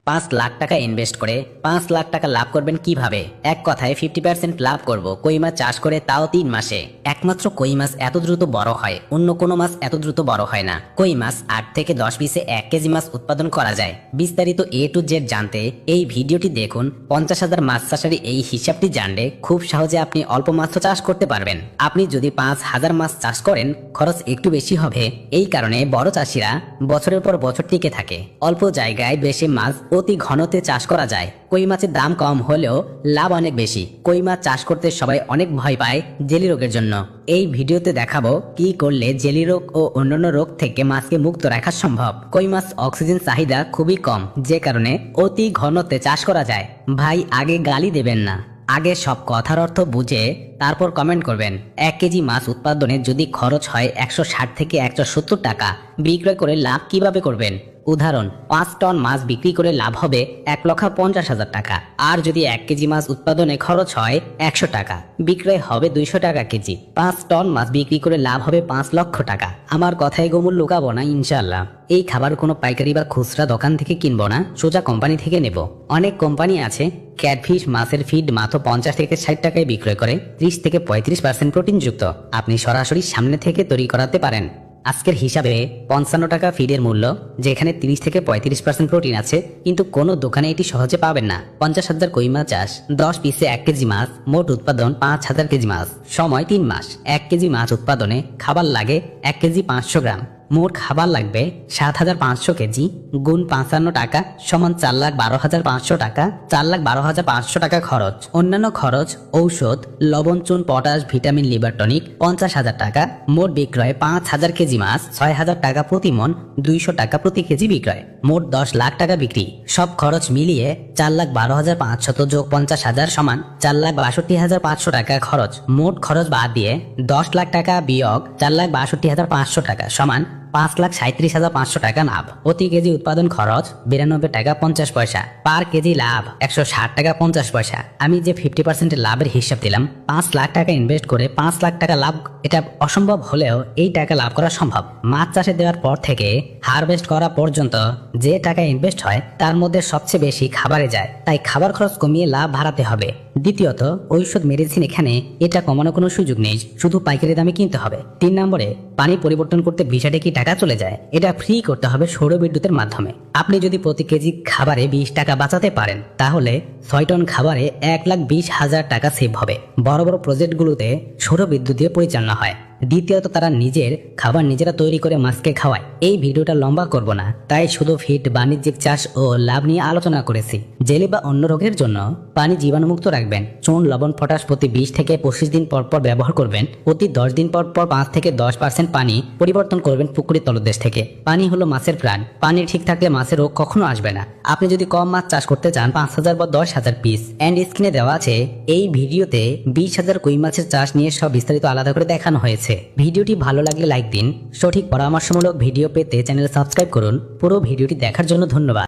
5 লাখ টাকা ইনভেস্ট করে 5 লাখ টাকা লাভ করবেন কিভাবে? এক কথায় 50% লাভ করব কই মাছ চাষ করে, তাও 3 মাসে। একমাত্র কই মাছ এত দ্রুত বড় হয়, অন্য কোনো মাছ এত দ্রুত বড় হয় না। কই মাছ 8 থেকে 10 পিসে 1 কেজি মাছ উৎপাদন করা যায়। বিস্তারিত A to Z জানতে এই ভিডিওটি দেখুন। 50,000 মাছ চাষের এই হিসাবটি জানলে খুব সহজে আপনি অল্প মাছ চাষ করতে পারবেন। আপনি যদি 5,000 মাছ চাষ করেন, খরচ একটু বেশি হবে। এই কারণে বড় চাষিরা বছরের পর বছর টিকে থাকে। অল্প জায়গায় বেশি মাছ অতি ঘনতে চাষ করা যায়। কই মাছের দাম কম হলেও লাভ অনেক বেশি। কই মাছ চাষ করতে সবাই অনেক ভয় পায় জেলি রোগের জন্য। এই ভিডিওতে দেখাবো কি করলে জেলি রোগ ও অন্যান্য রোগ থেকে মাছকে মুক্ত রাখা সম্ভব। কই মাছ অক্সিজেন চাহিদা খুবই কম, যে কারণে অতি ঘনতে চাষ করা যায়। ভাই, আগে গালি দেবেন না, আগে সব কথার অর্থ বুঝে তারপর কমেন্ট করবেন। 1 কেজি মাছ উৎপাদনে যদি খরচ হয় 160 থেকে 170 টাকা, বিক্রয় করে লাভ কিভাবে করবেন? উদাহরণ, 5 টন মাছ বিক্রি করে লাভ হবে 1,50,000 টাকা। আর যদি 1 কেজি মাছ উৎপাদনে খরচ হয় 100 টাকা, বিক্রয় হবে 200 টাকা কেজি। 5 টন মাছ বিক্রি করে লাভ হবে 5 লক্ষ টাকা। আমার কথায় গোমূল লুকাবো না ইনশাল্লাহ। এই খাবার কোনো পাইকারি বা খুচরা দোকান থেকে কিনবো না, সোজা কোম্পানি থেকে নেব। অনেক কোম্পানি আছে ক্যাটফিশ মাছের ফিড মাত্র 50 থেকে 60 টাকায় বিক্রয় করে, 30 থেকে 35% প্রোটিনযুক্ত। আপনি সরাসরি সামনে থেকে তৈরি করাতে পারেন। আজকের হিসাবে 55 টাকা ফিডের মূল্য, যেখানে 30 থেকে 35% প্রোটিন আছে, কিন্তু কোনো দোকানে এটি সহজে পাবেন না। 50,000 কই মাছ চাষ, 10 পিসে 1 কেজি মাছ, মোট উৎপাদন 5,000 কেজি মাছ, সময় 3 মাস। 1 কেজি মাছ উৎপাদনে খাবার লাগে 1 কেজি 500 গ্রাম। মোট খাবার লাগবে 7,500 কেজি গুণ 55 টাকা সমান 4,12,500 টাকা। 4,12,500 টাকা খরচ। অন্যান্য খরচ ঔষধ, লবণ, চুন, পটাশ, ভিটামিন, লিভার টনিক 50,000 টাকা। মোট বিক্রয় 5,000 কেজি মাছ, 6,000 টাকা প্রতি মন, 200 টাকা প্রতি কেজি বিক্রয়। মোট 10 লাখ টাকা বিক্রি। সব খরচ মিলিয়ে 4,12,500 যোগ 50,000 সমান 4,62,500 টাকা খরচ। মোট খরচ বাদ দিয়ে 10 লাখ টাকা বিয়োগ 4,62,500 টাকা সমান 5,37,500 টাকা লাভ। প্রতি কেজি উৎপাদন খরচ 92 টাকা 50 পয়সা। পার কেজি লাভ 160 টাকা 50 পয়সা। আমি যে 50% লাভের হিসাব দিলাম, 5 লাখ টাকা ইনভেস্ট করে 5 লাখ টাকা লাভ, এটা অসম্ভব হলেও এই টাকা লাভ করা সম্ভব। মাছ চাষে দেওয়ার পর থেকে হারভেস্ট করা পর্যন্ত যে টাকা ইনভেস্ট হয়, তার মধ্যে সবচেয়ে বেশি খাবারে যায়। তাই খাবার খরচ কমিয়ে লাভ বাড়াতে হবে। দ্বিতীয়ত, ঔষধ, মেডিসিন, এখানে এটা কমানোর কোনো সুযোগ নেই, শুধু পাইকারি দামে কিনতে হবে। 3 নম্বরে, পানি পরিবর্তন করতে 20 কি টাকা চলে যায়, এটা ফ্রি করতে হবে সৌর বিদ্যুতের মাধ্যমে। আপনি যদি প্রতি কেজি খাবারে 20 টাকা বাঁচাতে পারেন, তাহলে 6 টন খাবারে 1,20,000 টাকা সেভ হবে। বড় বড় প্রজেক্টগুলোতে সৌর বিদ্যুৎ দিয়ে পরিচালনা হয়। দ্বিতীয়ত, তারা নিজের খাবার নিজেরা তৈরি করে মাছকে খাওয়ায়। এই ভিডিওটা লম্বা করব না, তাই শুধু ফিড, বাণিজ্যিক চাষ ও লাভ নিয়ে আলোচনা করেছি। জেলি বা অন্য রোগের জন্য পানি জীবাণুমুক্ত রাখবেন। চুন, লবণ, পটাশ প্রতি 20 থেকে 25 দিন পর পর ব্যবহার করবেন। প্রতি 10 দিন পর পর 5 থেকে 10% পানি পরিবর্তন করবেন পুকুরের তলদেশ থেকে। পানি হলো মাছের প্রাণ, পানি ঠিক থাকলে মাছের রোগ কখনো আসবে না। আপনি যদি কম মাছ চাষ করতে চান, 5,000 বা 10,000 পিস, এন্ড স্ক্রিনে দেওয়া আছে এই ভিডিওতে 20,000 কই মাছের চাষ নিয়ে সব বিস্তারিত আলাদা করে দেখানো হয়েছে। ভিডিওটি ভালো লাগলে লাইক দিন। সঠিক পরামর্শমূলক ভিডিও পেতে চ্যানেল সাবস্ক্রাইব করুন। পুরো ভিডিওটি দেখার জন্য ধন্যবাদ।